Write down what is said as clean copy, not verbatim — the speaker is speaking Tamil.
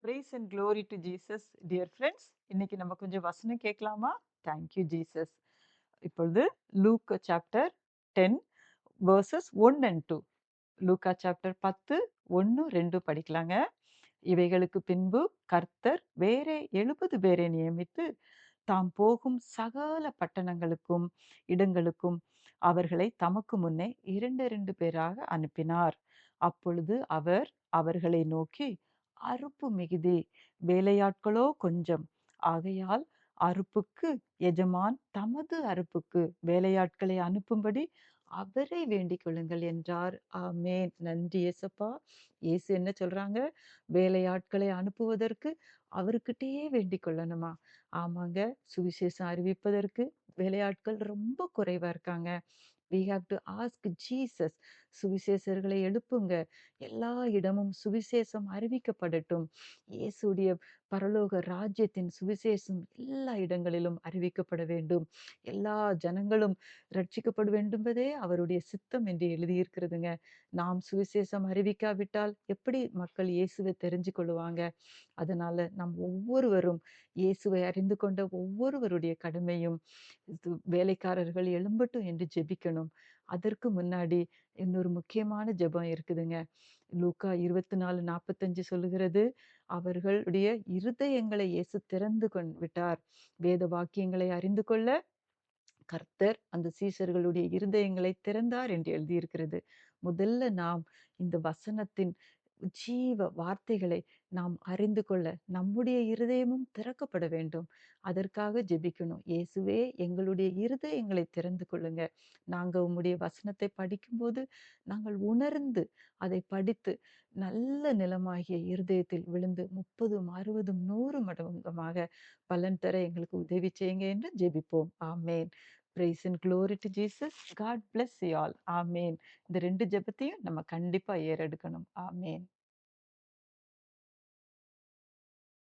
Praise and glory to Jesus, dear friends. இன்னைக்கு நம்ம கொஞ்சம் வசனம் கேட்கலாமா? Thank you, Jesus. இப்பொழுது லூக்கா சாப்டர் 10 verses 1 and 2. லூக்கா சாப்டர் 10 1 2 படிக்கலாங்க. இவைகளுக்கு பின்பு கர்த்தர் வேறே 70 பேரை நியமித்து தாம் போகும் சகல பட்டணங்களுக்கும் இடங்களுக்கும் அவர்களை தமக்கு முன்னே இரண்டு இரண்டு பேராக அனுப்பினார். அப்பொழுது அவர் அவர்களை நோக்கி, அறுப்பு மிகுதி, வேலையாட்களோ கொஞ்சம். ஆகையால் அறுப்புக்கு எஜமான் தமது அறுப்புக்கு வேலையாட்களை அனுப்பும்படி அவரை வேண்டிக் கொள்ளுங்கள் என்றார். ஆமேன். நன்றி இயேசப்பா. இயேசு என்ன சொல்றாங்க? வேலையாட்களை அனுப்புவதற்கு அவர்கிட்டயே வேண்டிக் கொள்ளணுமா? ஆமாங்க. சுவிசேஷம் அறிவிப்பதற்கு வேலையாட்கள் ரொம்ப குறைவா இருக்காங்க. we have to ask Jesus. சுவிசேஷர்களை எழுப்புங்க. எல்லா இடமும் சுவிசேஷம் அறிவிக்கப்படட்டும். இயேசுடைய பரலோக ராஜ்யத்தின் சுவிசேஷம் எல்லா இடங்களிலும் அறிவிக்கப்பட வேண்டும். எல்லா ஜனங்களும் ரட்சிக்கப்பட வேண்டும்பதே அவருடைய சித்தம் என்று எழுதியிருக்கிறதுங்க. நாம் சுவிசேஷம் அறிவிக்காவிட்டால் எப்படி மக்கள் இயேசுவை தெரிஞ்சு கொள்ளுவாங்க? அதனால நம் ஒவ்வொருவரும் இயேசுவை அறிந்து கொண்ட ஒவ்வொருவருடைய கடமையும் வேலைக்காரர்கள் எழும்பட்டும் என்று ஜெபிக்கணும். அதற்கு முன்னாடி இன்னொரு முக்கியமான ஜெபம் இருக்குதுங்க. லூக்கா 24:45 சொல்லுகிறது, அவர்களுடைய இருதயங்களை இயேசு திறந்து விட்டார். வேத வாக்கியங்களை அறிந்து கொள்ள கர்த்தர் அந்த சீஷர்களுடைய இருதயங்களை திறந்தார் என்று எழுதியிருக்கிறது. முதல்ல நாம் இந்த வசனத்தின் ஜீவ வார்த்தைகளை நாம் அறிந்து கொள்ள நம்முடைய இருதயமும் திறக்கப்பட வேண்டும். அதற்காக ஜெபிக்கணும். இயேசுவே, எங்களுடைய இருதயங்களை திறந்து கொள்ளுங்க. நாங்க உம்முடைய வசனத்தை படிக்கும்போது நாங்கள் உணர்ந்து அதை படித்து நல்ல நிலமாகிய இருதயத்தில் விழுந்து 30, 60, 100 மடங்காக பலன் தர எங்களுக்கு உதவி செய்யுங்க என்று ஜெபிப்போம். ஆமேன். Praise and glory to Jesus. God bless you all. ஆமேன். இந்த 2 ஜெபத்தையும் நம்ம கண்டிப்பா ஏறெடுக்கணும். ஆமேன்.